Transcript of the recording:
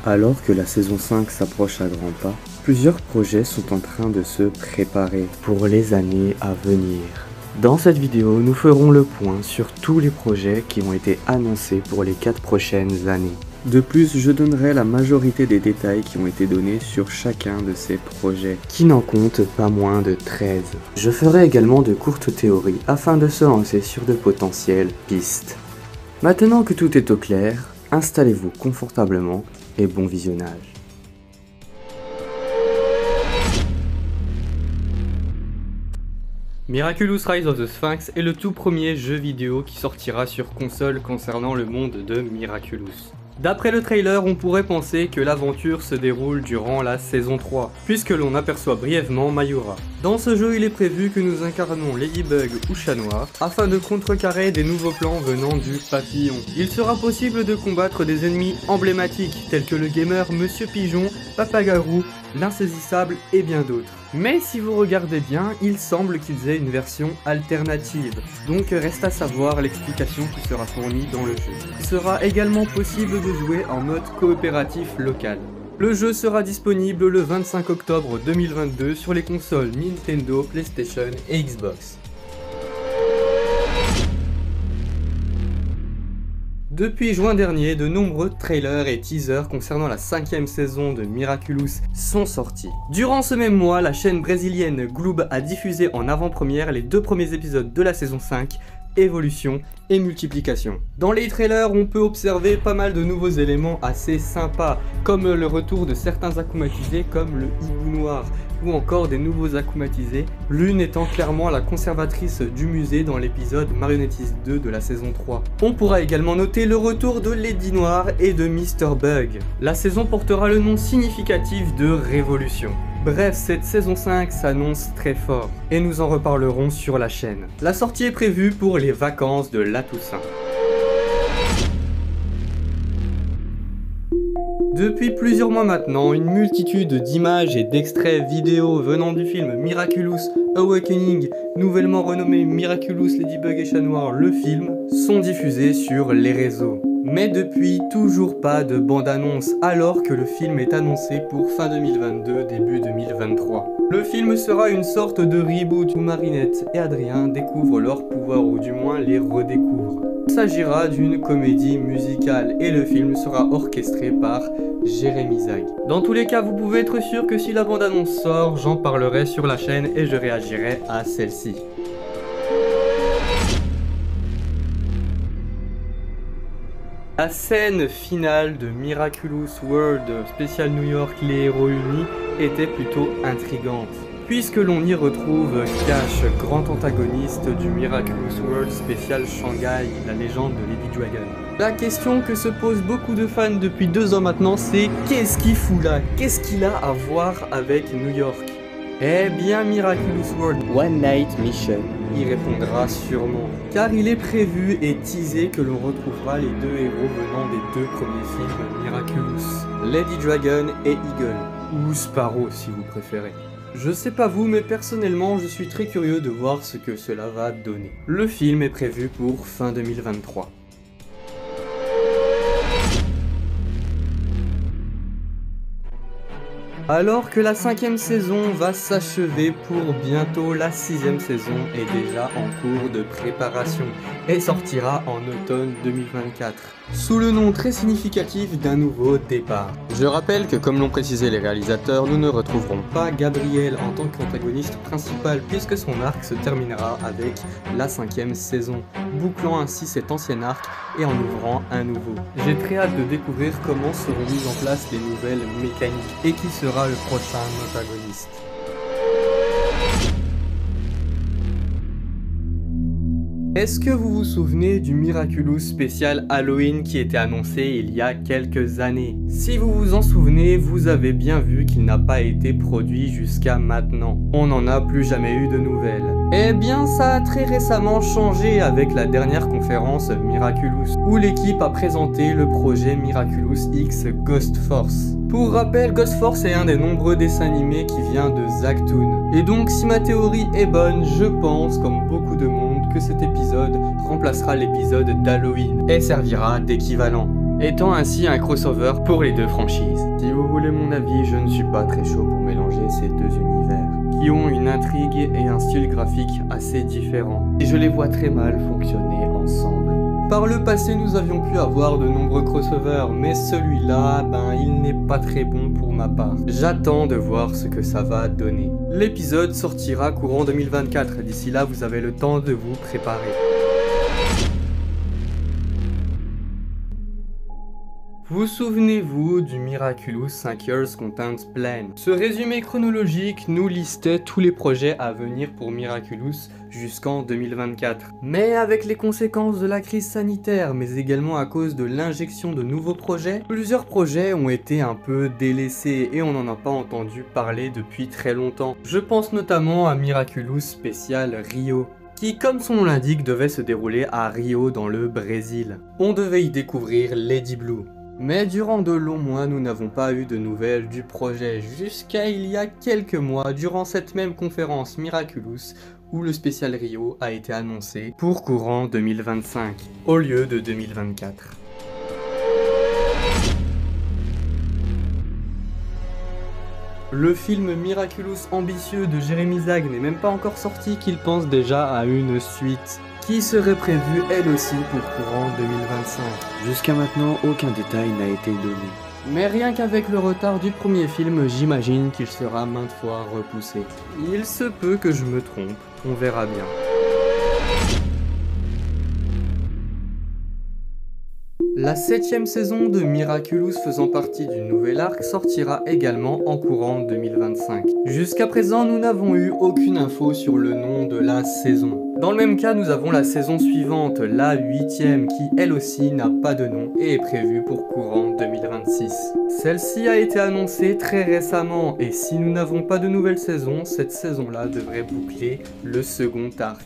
Alors que la saison 5 s'approche à grands pas, plusieurs projets sont en train de se préparer pour les années à venir. Dans cette vidéo, nous ferons le point sur tous les projets qui ont été annoncés pour les 4 prochaines années. De plus, je donnerai la majorité des détails qui ont été donnés sur chacun de ces projets, qui n'en comptent pas moins de 13. Je ferai également de courtes théories afin de se lancer sur de potentielles pistes. Maintenant que tout est au clair, installez-vous confortablement et bon visionnage. Miraculous Rise of the Sphinx est le tout premier jeu vidéo qui sortira sur console concernant le monde de Miraculous. D'après le trailer, on pourrait penser que l'aventure se déroule durant la saison 3, puisque l'on aperçoit brièvement Mayura. Dans ce jeu, il est prévu que nous incarnons Ladybug ou Chat Noir, afin de contrecarrer des nouveaux plans venant du papillon. Il sera possible de combattre des ennemis emblématiques, tels que le gamer Monsieur Pigeon, Papagarou, l'insaisissable et bien d'autres. Mais si vous regardez bien, il semble qu'ils aient une version alternative, donc reste à savoir l'explication qui sera fournie dans le jeu. Il sera également possible de jouer en mode coopératif local. Le jeu sera disponible le 25 octobre 2022 sur les consoles Nintendo, PlayStation et Xbox. Depuis juin dernier, de nombreux trailers et teasers concernant la 5e saison de Miraculous sont sortis. Durant ce même mois, la chaîne brésilienne Gloob a diffusé en avant-première les 2 premiers épisodes de la saison 5, Évolution et Multiplication. Dans les trailers, on peut observer pas mal de nouveaux éléments assez sympas, comme le retour de certains akumatisés comme le hibou noir, ou encore des nouveaux akumatisés, l'une étant clairement la conservatrice du musée dans l'épisode Marionnettiste 2 de la saison 3. On pourra également noter le retour de Lady Noire et de Mr. Bug. La saison portera le nom significatif de Révolution. Bref, cette saison 5 s'annonce très fort, et nous en reparlerons sur la chaîne. La sortie est prévue pour les vacances de la Toussaint. Depuis plusieurs mois maintenant, une multitude d'images et d'extraits vidéo venant du film Miraculous Awakening, nouvellement renommé Miraculous Ladybug et Chat Noir, le film, sont diffusés sur les réseaux. Mais depuis, toujours pas de bande-annonce, alors que le film est annoncé pour fin 2022, début 2023. Le film sera une sorte de reboot où Marinette et Adrien découvrent leurs pouvoirs, ou du moins les redécouvrent. Il s'agira d'une comédie musicale, et le film sera orchestré par Jérémy Zag. Dans tous les cas, vous pouvez être sûr que si la bande-annonce sort, j'en parlerai sur la chaîne et je réagirai à celle-ci. La scène finale de Miraculous World Special New York Les Héros Unis était plutôt intrigante, puisque l'on y retrouve Cash, grand antagoniste du Miraculous World Special Shanghai, la légende de Lady Dragon. La question que se posent beaucoup de fans depuis 2 ans maintenant, c'est qu'est-ce qu'il fout là? Qu'est-ce qu'il a à voir avec New York? Eh bien, Miraculous World One Night Mission y répondra sûrement, car il est prévu et teasé que l'on retrouvera les 2 héros venant des 2 premiers films Miraculous, Lady Dragon et Eagle, ou Sparrow si vous préférez. Je sais pas vous, mais personnellement je suis très curieux de voir ce que cela va donner. Le film est prévu pour fin 2023. Alors que la 5e saison va s'achever pour bientôt, la 6e saison est déjà en cours de préparation et sortira en automne 2024, sous le nom très significatif d'un nouveau départ. Je rappelle que comme l'ont précisé les réalisateurs, nous ne retrouverons pas Gabriel en tant qu'antagoniste principal puisque son arc se terminera avec la 5e saison, bouclant ainsi cet ancien arc et en ouvrant un nouveau. J'ai très hâte de découvrir comment seront mises en place les nouvelles mécaniques et qui sera le prochain antagoniste. Est-ce que vous vous souvenez du Miraculous spécial Halloween qui était annoncé il y a quelques années? Si vous vous en souvenez, vous avez bien vu qu'il n'a pas été produit jusqu'à maintenant. On n'en a plus jamais eu de nouvelles. Eh bien, ça a très récemment changé avec la dernière conférence Miraculous, où l'équipe a présenté le projet Miraculous X Ghost Force. Pour rappel, Ghost Force est un des nombreux dessins animés qui vient de Zachtoon. Et donc, si ma théorie est bonne, je pense, comme beaucoup de monde, que cet épisode remplacera l'épisode d'Halloween et servira d'équivalent. étant ainsi un crossover pour les deux franchises. Si vous voulez mon avis, je ne suis pas très chaud pour mélanger ces deux univers, qui ont une intrigue et un style graphique assez différents, et je les vois très mal fonctionner ensemble. Par le passé, nous avions pu avoir de nombreux crossovers, mais celui-là, il n'est pas très bon pour ma part. J'attends de voir ce que ça va donner. L'épisode sortira courant 2024, d'ici là vous avez le temps de vous préparer. Vous souvenez-vous du Miraculous 5 Years Content Plan? Ce résumé chronologique nous listait tous les projets à venir pour Miraculous jusqu'en 2024. Mais avec les conséquences de la crise sanitaire, mais également à cause de l'injection de nouveaux projets, plusieurs projets ont été un peu délaissés et on n'en a pas entendu parler depuis très longtemps. Je pense notamment à Miraculous Spécial Rio, qui, comme son nom l'indique, devait se dérouler à Rio dans le Brésil. On devait y découvrir Lady Blue. Mais durant de longs mois, nous n'avons pas eu de nouvelles du projet, jusqu'à il y a quelques mois, durant cette même conférence Miraculous, où le spécial Rio a été annoncé pour courant 2025, au lieu de 2024. Le film Miraculous ambitieux de Jérémy Zag n'est même pas encore sorti qu'il pense déjà à une suite, qui serait prévue elle aussi pour courant 2025. Jusqu'à maintenant, aucun détail n'a été donné. Mais rien qu'avec le retard du premier film, j'imagine qu'il sera maintes fois repoussé. Il se peut que je me trompe, on verra bien. La 7ème saison de Miraculous faisant partie du nouvel arc sortira également en courant 2025. Jusqu'à présent, nous n'avons eu aucune info sur le nom de la saison. Dans le même cas, nous avons la saison suivante, la 8ème, qui elle aussi n'a pas de nom et est prévue pour courant 2026. Celle-ci a été annoncée très récemment et si nous n'avons pas de nouvelle saison, cette saison-là devrait boucler le second arc.